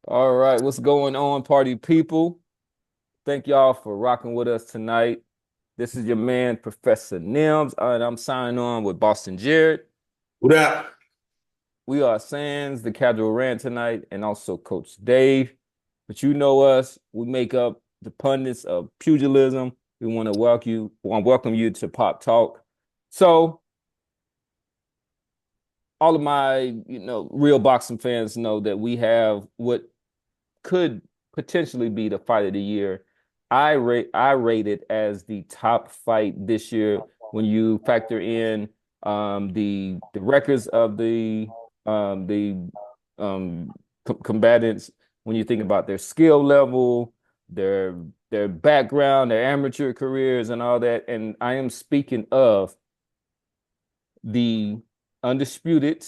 All right, what's going on, party people? Thank y'all for rocking with us tonight. This is your man, Professor Nims, and I'm signing on with Boston Jared. What up? We are Sands, the casual rant tonight, and also Coach Dave. But you know us, we make up the pundits of pugilism. We want to welcome you to Pop Talk. So, all of my, real boxing fans know that we have what could potentially be the fight of the year. I rate it as the top fight this year when you factor in the records of the combatants, when you think about their skill level, their their background, their amateur careers, and all that. And I am speaking of the undisputed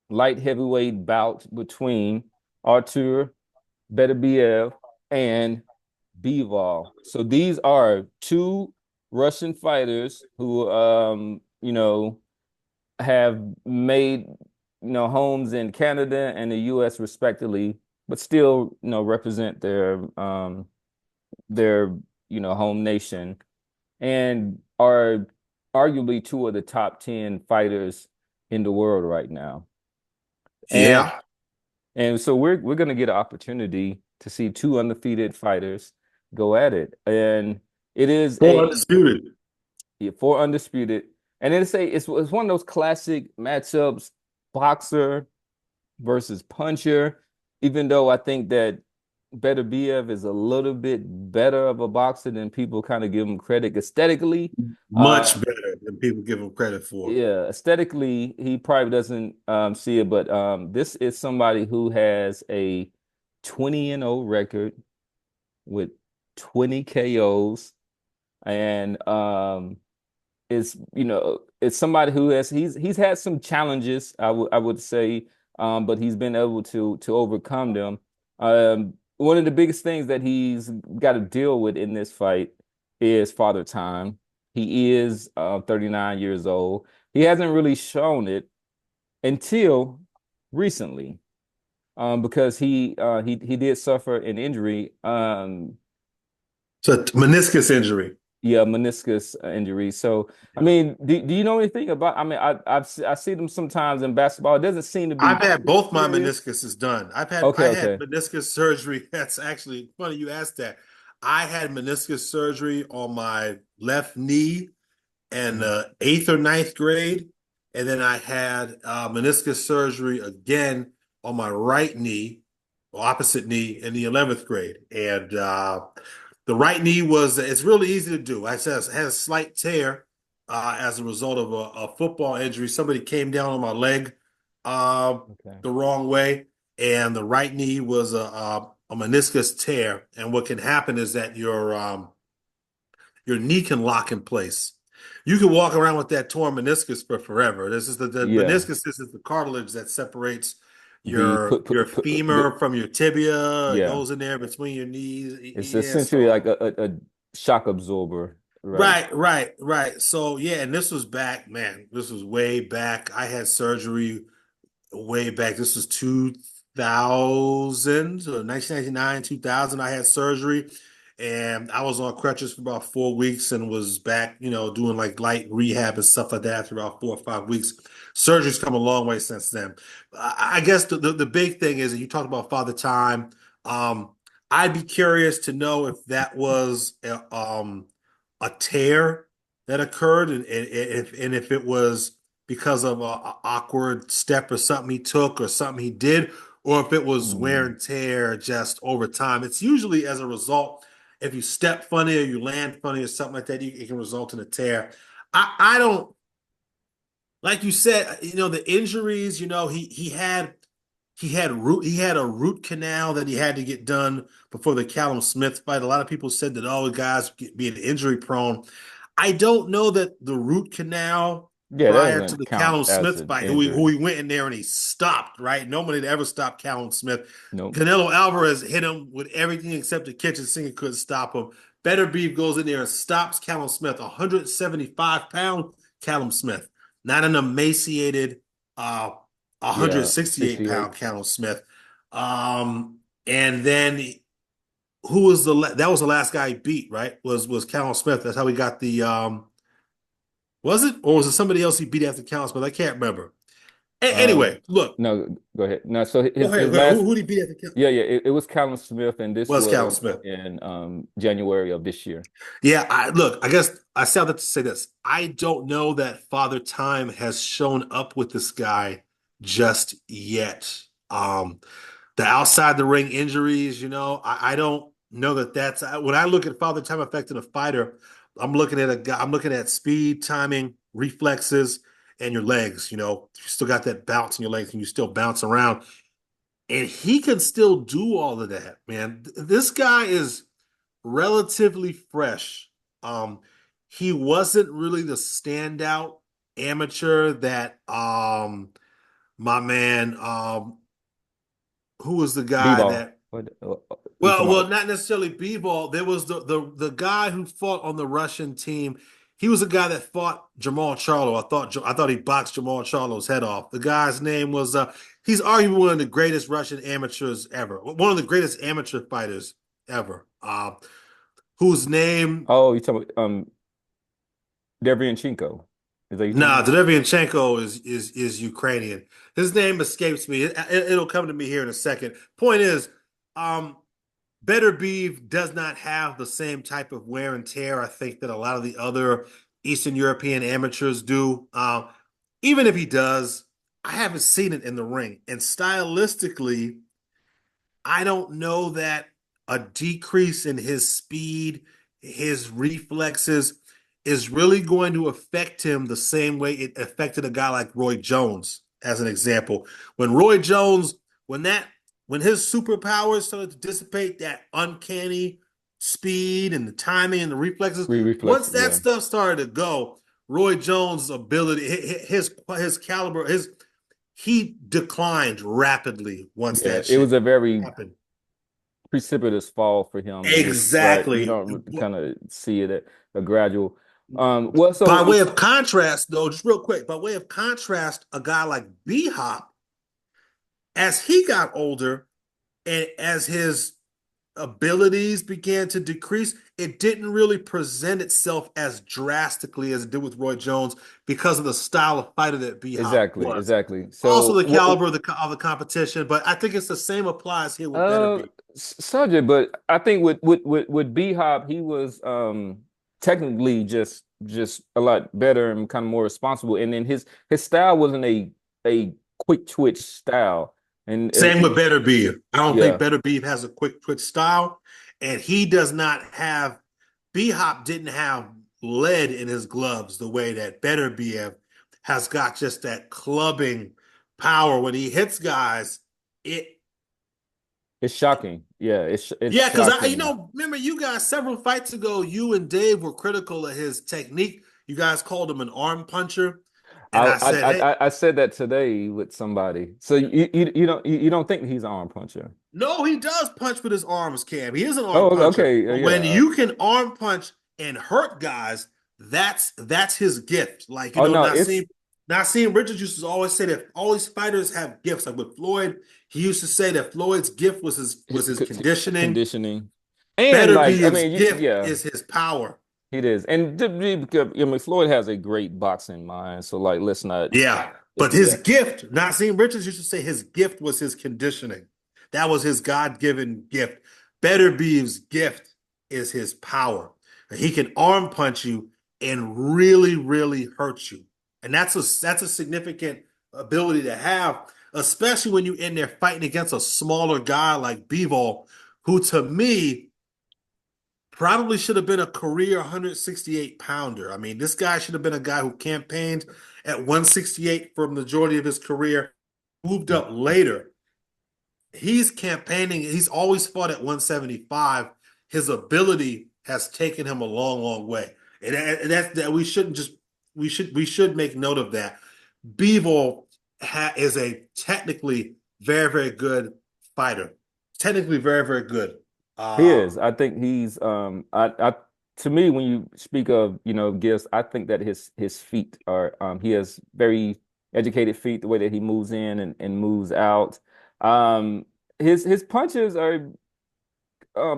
light heavyweight bout between Artur Beterbiev and Bivol. So these are two Russian fighters who have made homes in Canada and the US respectively, but still, represent their home nation, and are arguably two of the top 10 fighters in the world right now. And Yeah, And so we're gonna get an opportunity to see two undefeated fighters go at it. And it is four undisputed. four undisputed. And it's one of those classic matchups, boxer versus puncher, even though I think that Beterbiev is a little bit better of a boxer than people kind of give him credit aesthetically. Uh, Much better than people give him credit for. Yeah, aesthetically, he probably doesn't see it, but this is somebody who has a 20-0 record with 20 KOs, and it's somebody who he's had some challenges, I would say, but he's been able to overcome them. One of the biggest things that he's got to deal with in this fight is father time. He is 39 years old. He hasn't really shown it until recently, because he did suffer an injury. It's a meniscus injury. Yeah, meniscus injury. So, I mean, do you know anything about? I mean, I see them sometimes in basketball. It doesn't seem to be I've had too both my serious. meniscuses done. Okay, I had okay. meniscus surgery. That's actually funny you asked that. I had meniscus surgery on my left knee in Mhm. the eighth or ninth grade, and then I had meniscus surgery again on my right knee, opposite knee, in the 11th grade. And the right knee was it's really easy to do. I said I had a slight tear as a result of a football injury. Somebody came down on my leg uh, Okay. the wrong way, and the right knee was a meniscus tear. And what can happen is that your knee can lock in place. You can walk around with that torn meniscus for forever. This is the Yeah. meniscus. This is the cartilage that separates The your femur from your tibia. It yeah. goes in there between your knees. It's Yeah, essentially so like a shock absorber, right? right. So yeah, and this was back, man. This was way back. I had surgery way back. This was 2000 or 1999, 2000. I had surgery and I was on crutches for about 4 weeks and was back, doing like light rehab and stuff like that after about 4 or 5 weeks. Surgery's come a long way since then. I guess the big thing is that you talked about father time. Um, I'd be curious to know if that was a tear that occurred and if it was because of a awkward step or something he took or something he did, or if it was wear Mm. and tear just over time. It's usually as a result, if you step funny or you land funny or something like that, it can result in a tear. I don't, like you said, the injuries, he had a root canal that he had to get done before the Callum Smith fight. A lot of people said that all the guys being injury prone. I don't know that the root canal Yeah, that prior to doesn't the count Callum as Smith an fight, who injury. he went in there and he stopped, right? Nobody had ever stopped Callum Smith. Nope. Canelo Alvarez hit him with everything except the kitchen sink and couldn't stop him. Beterbiev goes in there and stops Callum Smith, 175-pound Callum Smith, not an emaciated Yeah, 168 68. pound Callum Smith. And then who was that was the last guy he beat, right? Was Callum Smith. That's how he got the was it? Or was it somebody else he beat after Callum Smith? I can't remember. Um, Anyway, look, no, go ahead. No, so go his ahead, go ahead. last, Who did he beat after Callum? yeah, yeah, it was Callum Smith, and this Was Callum was Smith. in January of this year. Yeah, I guess I said that to say this. I don't know that Father Time has shown up with this guy just yet. The outside the ring injuries, I don't know that when I look at Father Time affecting a fighter, I'm looking at a guy, I'm looking at speed, timing, reflexes, and your legs. You still got that bounce in your legs and you still bounce around. And he can still do all of that, man. This guy is relatively fresh. Um, he wasn't really the standout amateur that my man who was the guy Bivol. that What you well talking well about? not necessarily Bivol. There was the guy who fought on the Russian team. He was a guy that fought Jamal Charlo. I thought he boxed Jamal Charlo's head off. The guy's name was he's arguably one of the greatest Russian amateurs ever. One of the greatest amateur fighters ever. Whose name Oh, you talking about Derevyanchenko. Is that you talking Nah, about? Derevianchenko is Ukrainian. His name escapes me. It'll come to me here in a second. Point is, um, Beterbiev does not have the same type of wear and tear, I think, that a lot of the other Eastern European amateurs do. Even if he does, I haven't seen it in the ring. And stylistically, I don't know that a decrease in his speed, his reflexes is really going to affect him the same way it affected a guy like Roy Jones, as an example. When Roy Jones, when that when his superpowers started to dissipate, that uncanny speed and the timing and the reflexes, Reflex, once that yeah. stuff started to go, Roy Jones' ability, his caliber, his he declined rapidly once Yeah, that it shit was a very happened. precipitous fall for him, and right, you Exactly. don't kind of see it at a gradual. Well, By so way of contrast, though, just real quick, by way of contrast, a guy like B Hop, as he got older and as his abilities began to decrease, it didn't really present itself as drastically as it did with Roy Jones because of the style of fighter that B Hop exactly, was. exactly. Also, So, the caliber of the competition, but I think it's the same applies here with Better B. subject, but I think with B Hop, he was technically just a lot better and kind of more responsible, and then his style wasn't a quick twitch style, and Same with Better Beef. I don't think yeah, Better Beef has a quick twitch style, and he does not have. B Hop didn't have lead in his gloves the way that Better Beef has got just that clubbing power when he hits guys. It it's shocking. Yeah, it's yeah, because shocking. remember you guys several fights ago, you and Dave were critical of his technique. You guys called him an arm puncher, and I said, hey, I said that today with somebody. So you don't think he's an arm puncher? no, he does punch with his arms, Cam. He is an arm Oh, puncher. okay, But when yeah. you can arm punch and hurt guys, that's his gift. Like, Oh no, Nassim Richards used to always say that all these fighters have gifts. Like with Floyd, he used to say that Floyd's gift was his conditioning. conditioning, and like I Beterbiev's mean, gift yeah, is his power. it is. And because I mean, Floyd has a great boxing mind, so like let's not, Yeah. But his yeah, gift, Nassim Richards used to say his gift was his conditioning. That was his God-given gift. Beterbiev's gift is his power. He can arm punch you and really, really hurt you. And that's a significant ability to have, especially when you're in there fighting against a smaller guy like Bivol, who to me probably should have been a career 168 pounder. I mean, this guy should have been a guy who campaigned at 168 for the majority of his career, moved up later. He's campaigning, he's always fought at 175. His ability has taken him a long, long way. And that's that we should make note of that. Bivol is a technically very, very good fighter. Technically very, very good. he is. Um, I think he's I to me when you speak of gifts, I think that his feet are he has very educated feet, the way that he moves in and moves out. Um, his punches are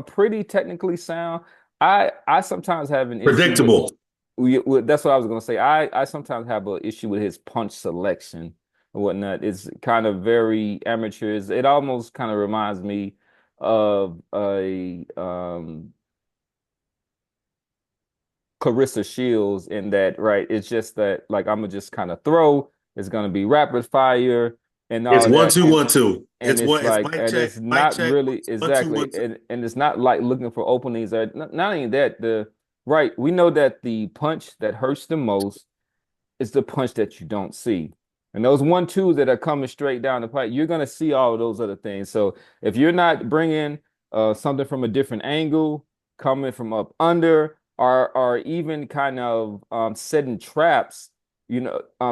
pretty technically sound. I sometimes have an issue Predictable. that's what I was gonna say. I sometimes have an issue with his punch selection and whatnot. It's kind of very amateur. It almost kind of reminds me of a Clarissa Shields in that, right? It's just that like I'm gonna just kind of throw. It's gonna be rapid fire and It's all one that, two one two. and it's It's like, and it's mic not check, really one two exactly, one two. and it's not like looking for openings. Or not only that, the right, we know that the punch that hurts the most is the punch that you don't see. And those 1-2s that are coming straight down the pipe, you're going to see all of those other things. So if you're not bringing something from a different angle, coming from up under, or even kind of setting traps,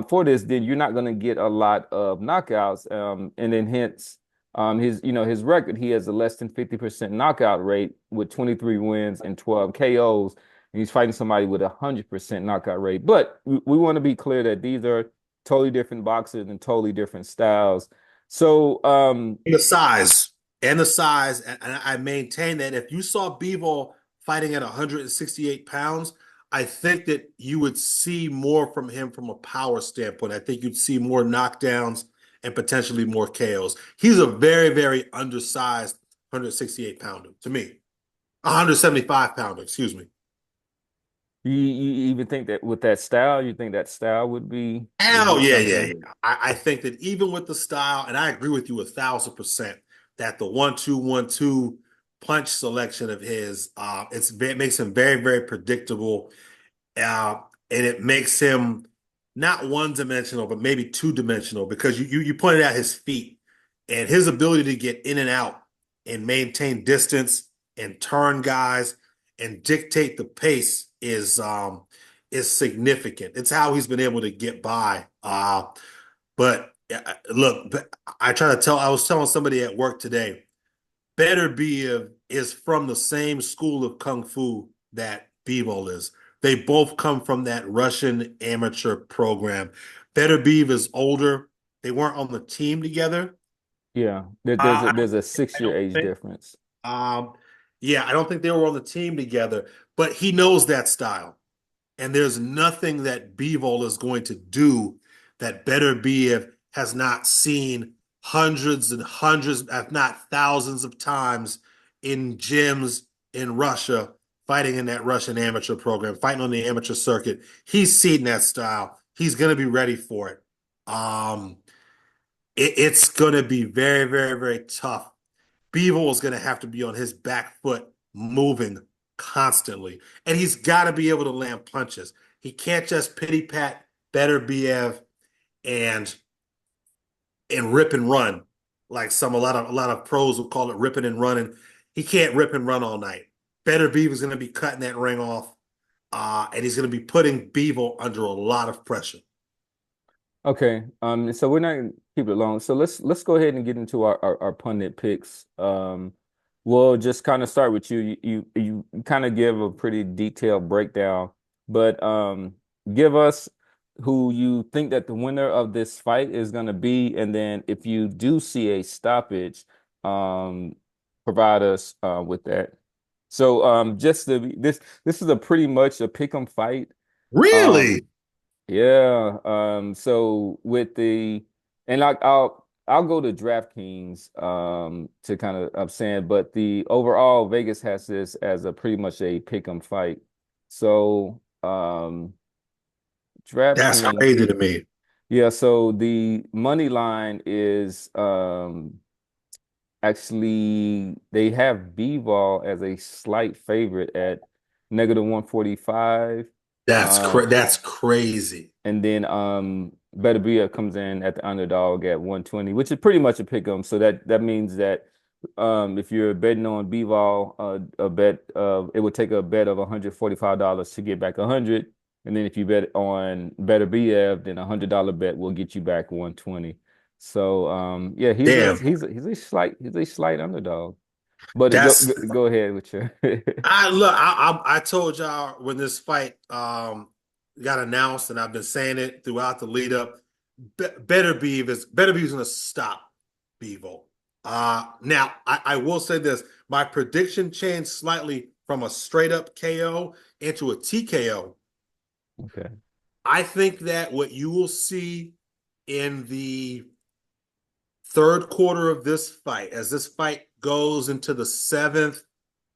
for this, then you're not going to get a lot of knockouts. And then hence his record, he has a less than 50% knockout rate with 23 wins and 12 KOs, and he's fighting somebody with 100% knockout rate. But we want to be clear that these are totally different boxers and totally different styles. So, The size and the size, and I maintain that if you saw Bivol fighting at 168 pounds, I think that you would see more from him from a power standpoint. I think you'd see more knockdowns and potentially more KOs. He's a very, very undersized 168 pounder to me. 175 pounder, excuse me. you even think that with that style, you think that style would be Hell yeah, yeah, something? yeah. I think that even with the style, and I agree with you 1,000%, that the 1-2-1-2 punch selection of his, it makes him very, very predictable, uh, and it makes him not one dimensional, but maybe two dimensional because you pointed out his feet and his ability to get in and out and maintain distance and turn guys and dictate the pace is significant. It's how he's been able to get by. But look, I was telling somebody at work today, Beterbiev is from the same school of Kung Fu that Bivol is. They both come from that Russian amateur program. Beterbiev is older. They weren't on the team together. Yeah, there's a there's a I 6 year don't age think. difference. Um, yeah, I don't think they were on the team together, but he knows that style. And there's nothing that Bivol is going to do that Beterbiev has not seen hundreds and hundreds, if not thousands of times in gyms in Russia, fighting in that Russian amateur program, fighting on the amateur circuit. He's seen that style. He's going to be ready for it. Um, it's going to be very, very, very tough. Bivol is going to have to be on his back foot, moving constantly, and he's got to be able to land punches. He can't just pity pat Beterbiev and rip and run like a lot of pros will call it ripping and running. He can't rip and run all night. Beterbiev is going to be cutting that ring off, and he's going to be putting Bivol under a lot of pressure. Okay. So we're not gonna keep it long. So let's go ahead and get into our pundit picks. We'll just kind of start with you. You kind of give a pretty detailed breakdown, but give us who you think that the winner of this fight is gonna be, and then if you do see a stoppage, um, provide us with that. So just this is a pretty much a pick 'em fight. Um, Really? yeah. So with the and I'll go to DraftKings to kind of I'm saying, but the overall Vegas has this as a pretty much a pick 'em fight. So That's DraftKings, crazy to me. yeah, so the money line is actually they have Bivol as a slight favorite at -145. That's crazy. And then Beterbiev comes in at the underdog at 120, which is pretty much a pick 'em. So that means that if you're betting on Bivol, a bet it would take a bet of $145 to get back 100. And then if you bet on Beterbiev, then $100 bet will get you back 120. So yeah, Damn. he's a slight underdog. But That's go ahead with your I look. I told y'all when this fight got announced, and I've been saying it throughout the lead up. Beterbiev is going to stop Bivol. Now I will say this: my prediction changed slightly from a straight up KO into a TKO. Okay. I think that what you will see in the third quarter of this fight, as this fight goes into the seventh,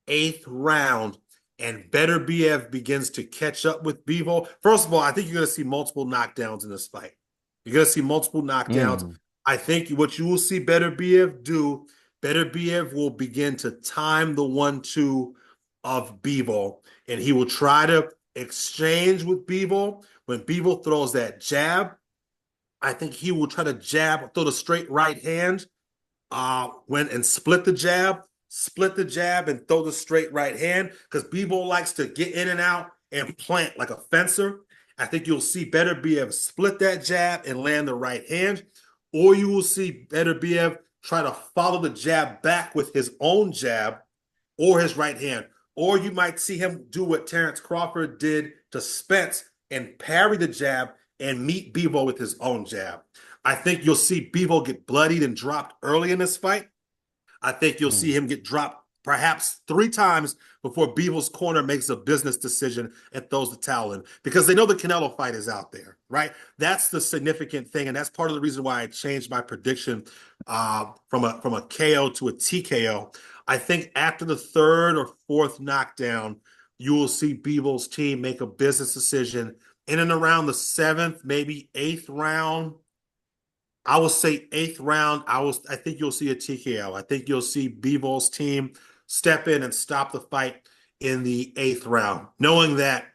eighth round, and Beterbiev begins to catch up with Bivol. First of all, I think you're going to see multiple knockdowns in this fight. You're going to see multiple knockdowns. Mm. I think what you will see Beterbiev do, Beterbiev will begin to time the 1-2 of Bivol, and he will try to exchange with Bivol. When Bivol throws that jab, I think he will try to jab, throw the straight right hand, went and split the jab, and throw the straight right hand because Bivol likes to get in and out and plant like a fencer. I think you'll see Beterbiev split that jab and land the right hand, or you will see Beterbiev try to follow the jab back with his own jab or his right hand. Or you might see him do what Terrence Crawford did to Spence and parry the jab and meet Bivol with his own jab. I think you'll see Bivol get bloodied and dropped early in this fight. I think you'll see Mm. him get dropped perhaps three times before Beevil's corner makes a business decision and throws the towel in because they know the Canelo fight is out there, right? That's the significant thing, and that's part of the reason why I changed my prediction from a KO to a TKO. I think after the third or fourth knockdown, you will see Beevil's team make a business decision in and around the seventh, maybe eighth round. I will say eighth round. I think you'll see a TKO. I think you'll see Bevol's team step in and stop the fight in the eighth round, knowing that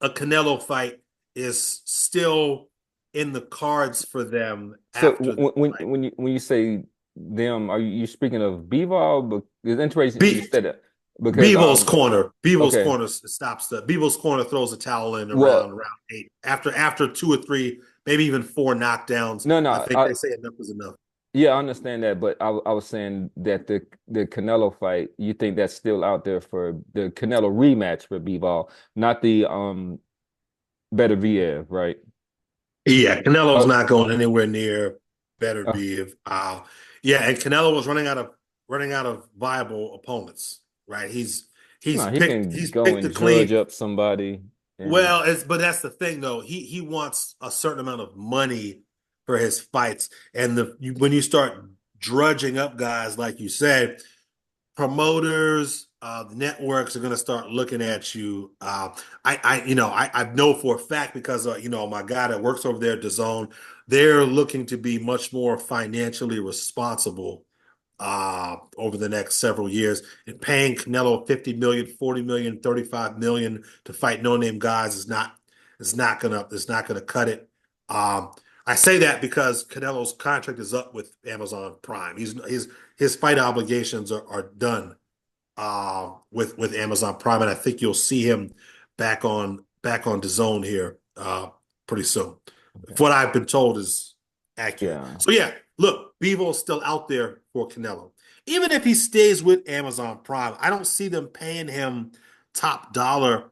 a Canelo fight is still in the cards for them So after the fight. when you say them, are you speaking of Bivol? But it's interesting you Be said that because Bevo's corner. Bevo's okay. corner stops the Bevo's corner throws the towel in around Well, round eight. After two or three, maybe even four knockdowns, no, I no, think they say enough is enough. yeah, I understand that, but I was saying that the Canelo fight, you think that's still out there for the Canelo rematch for Bivol, not the Beterbiev, right? Yeah, Canelo's Uh, not going anywhere near uh, Beterbiev. Yeah, and Canelo was running out of viable opponents. Right? He's no, he picked can he's go picked a and judge clean. up somebody and Well, but that's the thing though. He wants a certain amount of money for his fights, and when you start drudging up guys like you said, promoters, the networks are going to start looking at you. I know for a fact because my guy that works over there at DAZN, they're looking to be much more financially responsible over the next several years. And paying Canelo 50 million, 40 million, 35 million to fight no-name guys is not gonna cut it. Um, I say that because Canelo's contract is up with Amazon Prime. His fight obligations are done with Amazon Prime, and I think you'll see him back on the zone here pretty soon. If okay. what I've been told is accurate. Yeah. So yeah, look, Bevo's still out there for Canelo. Even if he stays with Amazon Prime, I don't see them paying him top dollar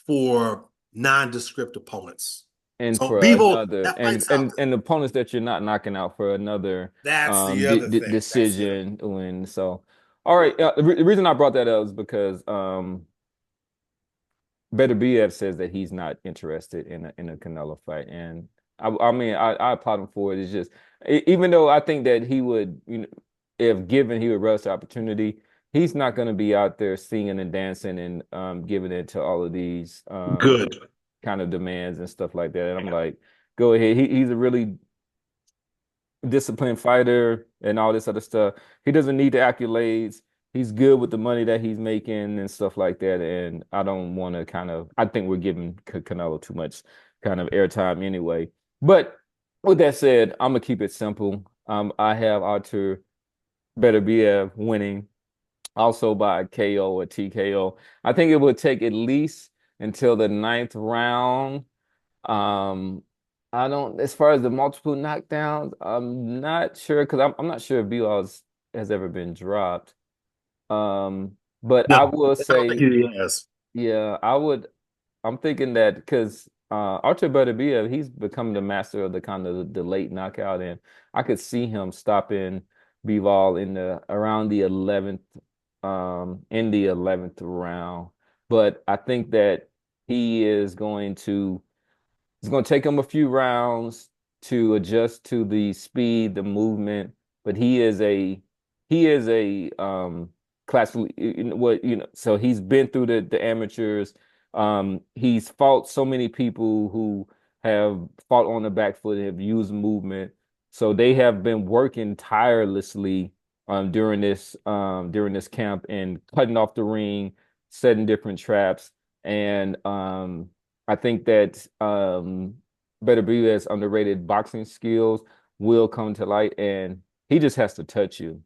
for nondescript opponents. And So for Bevo, another that fight's out and there. opponents that you're not knocking out for another That's the other thing. That's the other decision win. So all thing. right, the reason I brought that up is because Beterbiev says that he's not interested in a Canelo fight, and I mean I applaud him for it. It's just even though I think that he would, if given, he would relish the opportunity. He's not going to be out there singing and dancing and giving in to all of these Good. kind of demands and stuff like that. And I'm like, go ahead. He's a really disciplined fighter and all this other stuff. He doesn't need the accolades. He's good with the money that he's making and stuff like that. And I don't want to I think we're giving Canelo too much kind of airtime anyway. But with that said, I'm gonna keep it simple. I have Artur Beterbiev winning also by KO or TKO. I think it would take at least until the ninth round. Um, I don't, as far as the multiple knockdowns, I'm not sure because I'm not sure if has ever been dropped. But No, I will I don't think say, he has. yeah, I'm thinking that because Artur Beterbiev, he's become the master of the kind of the late knockout, and I could see him stopping. Bivol in the around the 11th in the 11th round. But I think that he is going to it's going to take him a few rounds to adjust to the speed, the movement, but he is a classically what so he's been through the amateurs. He's fought so many people who have fought on the back foot, have used movement. So they have been working tirelessly during this camp and cutting off the ring, setting different traps. And I think that Beterbiev's underrated boxing skills will come to light, and he just has to touch you.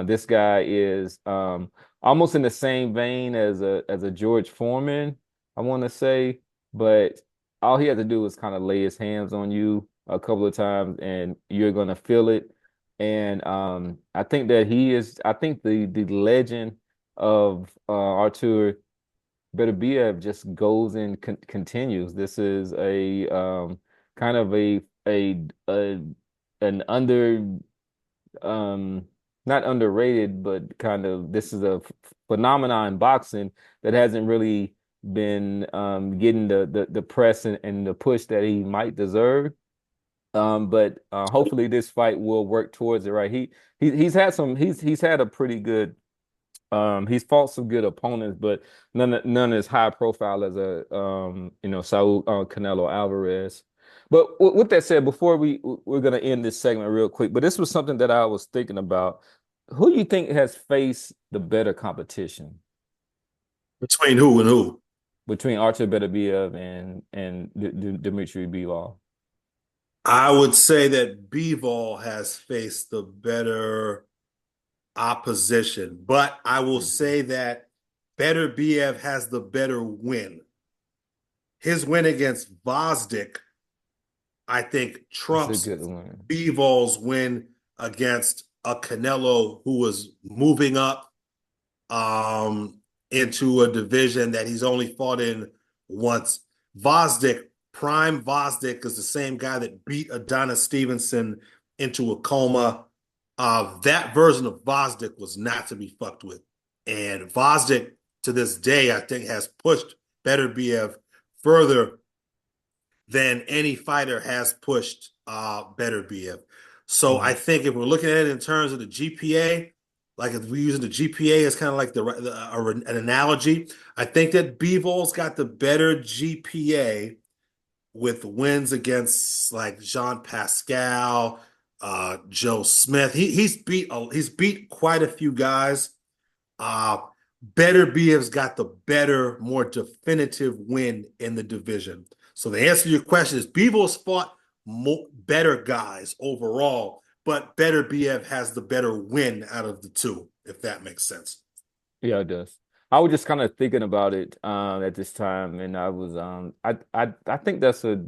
This guy is almost in the same vein as a George Foreman, I want to say, but all he had to do was kind of lay his hands on you a couple of times, and you're gonna feel it. And I think that he is. I think the legend of Artur Beterbiev just goes and continues. This is a kind of a an um not underrated, but kind of this is a phenomenon in boxing that hasn't really been getting the press and the push that he might deserve. But hopefully this fight will work towards it, right? He's had a pretty good he's fought some good opponents, but none as high profile as a Saul Canelo Alvarez. But with that said, before we're gonna end this segment real quick, but this was something that I was thinking about. Who do you think has faced the better competition Between who and who? between Artur Beterbiev and Dmitry Bivol? I would say that Bivol has faced the better opposition, but I will Mhm. say that Beterbiev has the better win. His win against Vosdick, I think, That's a trumps good one. Bivol's win against a Canelo who was moving up um, into a division that he's only fought in once. Vosdick, prime Vosdick, is the same guy that beat Adonis Stevenson into a coma. That version of Vosdick was not to be fucked with. And Vosdick, to this day, I think has pushed Beterbiev further than any fighter has pushed Beterbiev. So I Mhm. think if we're looking at it in terms of the GPA, like if we're using the GPA as kind of like an analogy, I think that Bevol's got the better GPA with wins against like Jean Pascal, Joe Smith. He's beat quite a few guys. Uh, Beterbiev's got the better, more definitive win in the division. So the answer to your question is Bevo's fought better guys overall, but Beterbiev has the better win out of the two, if that makes sense. Yeah, it does. I was just kind of thinking about it at this time, and I think that's a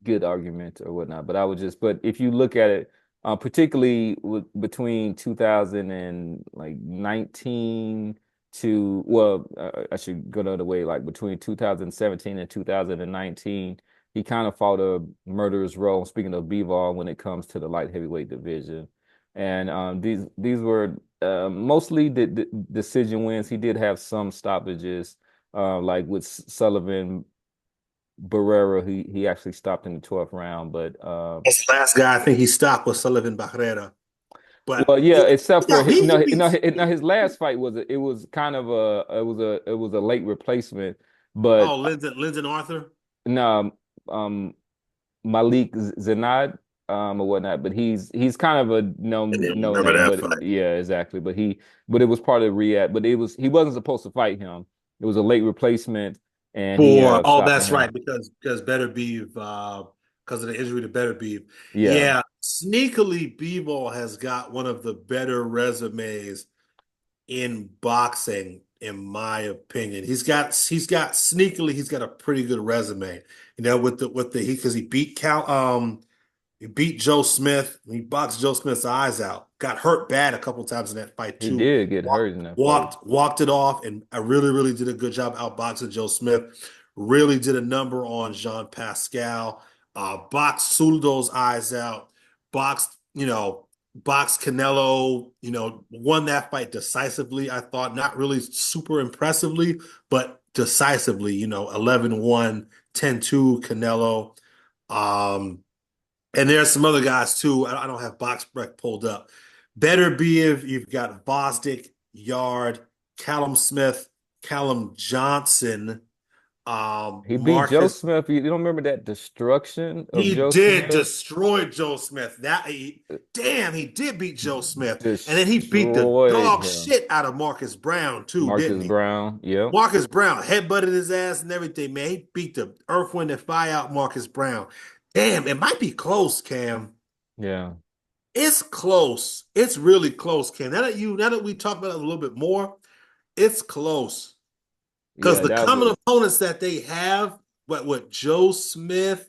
good argument or whatnot. But I would just but if you look at it, particularly between 2000 and like 19 to I should go the other way, like between 2017 and 2019, he kind of fought a murderous role. Speaking of Bivol, when it comes to the light heavyweight division, and these were mostly the decision wins. He did have some stoppages, like with Sullivan Barrera. He actually stopped in the 12th round, but That's the last guy I think he stopped was Sullivan Barrera. But well, yeah, except for yeah, he beats. no, his last fight was it was kind of it was a late replacement, Oh, but Lyndon Arthur. no, Malik Zenad or whatnot, but he's kind of a I didn't no remember name, that but fight. yeah, exactly. But it was part of Riyadh, but it was he wasn't supposed to fight him. It was a late replacement, and he ended For up oh, stopping that's him. right, because Beterbiev, because of the injury to Beterbiev. Yeah, Yeah, sneakily, Bivol has got one of the better resumes in boxing, in my opinion. He's got a pretty good resume. You know, with the he because he beat Cal he beat Joe Smith. He boxed Joe Smith's eyes out. Got hurt bad a couple times in that fight he too. did get hurt in that fight. Walked it off, and I really did a good job outboxing Joe Smith. Really did a number on Jean Pascal. Boxed Suldo's eyes out. Boxed, boxed Canelo, won that fight decisively. I thought not really super impressively, but decisively, 11-1, 10-2 Canelo. Um, and there are some other guys too. I don't have box rec pulled up. Beterbiev, you've got Bostic, Yard, Callum Smith, Callum Johnson, He beat Joe Marcus. Smith. You don't remember that destruction of He Joe did Smith? destroy Joe Smith. Damn, he did beat Joe Smith. And then he beat the Destroyed dog him. shit out of Marcus Brown too, didn't Marcus he? Brown. Yep. Marcus Brown headbutted his ass and everything, man. He beat the earth, wind, and fire out Marcus Brown. Damn, it might be close, Cam. Yeah. It's close. It's really close, Cam. Now that we talk about it a little bit more, it's close. Because Yeah, the that common was. opponents that they have, what Joe Smith,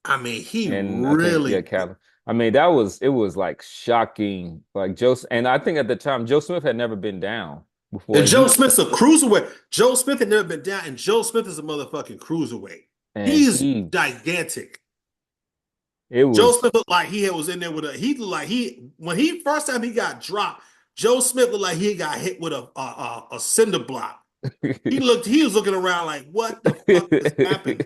I mean, he And I think, yeah, really Callum. I mean, it was like shocking. Like and I think at the time, Joe Smith had never been down before. and And Joe Smith's a cruiserweight. Joe Smith had never been down, and Joe Smith is a motherfucking cruiserweight. He's he, gigantic. it Joe was, Smith looked like he was in there with a. He looked like he when he first time he got dropped. Joe Smith looked like he got hit with a cinder block. He was looking around like, what the fuck just happened?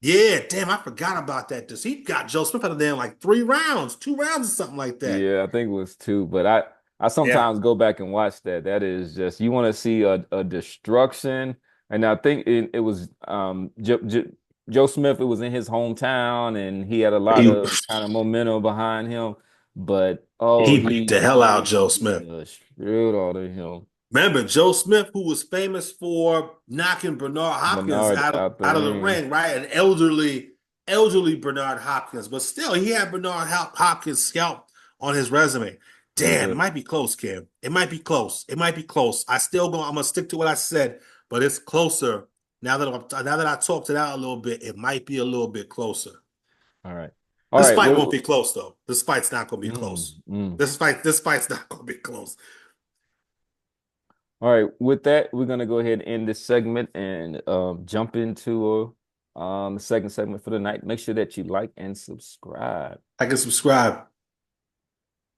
Yeah, damn, I forgot about that. This he got Joe Smith out of there in like 3 rounds, 2 rounds, or something like that. Yeah, I think it was two, but I Yeah, sometimes go back and watch that. That is just you want to see a destruction, and I think it was Joe Smith. It was in his hometown, and he had a lot he of kind of momentum behind him. But oh, he beat the hell out of he Joe Smith. just threw all of him. Remember Joe Smith, who was famous for knocking Bernard Hopkins Bernard out of out the out of the ring. ring, right? An elderly Bernard Hopkins, but still, he had Bernard Hopkins scalp on his resume. Damn, it But might be close, Kim. It might be close. It might be close. I'm gonna stick to what I said, but it's closer now that I talked it out a little bit. It might be a little bit closer. all right, all This right. fight won't be close though. This fight's not gonna be close. Mm. This fight's not gonna be close. All right, with that, we're gonna go ahead and end this segment and jump into the second segment for the night. Make sure that you like and subscribe. I can subscribe.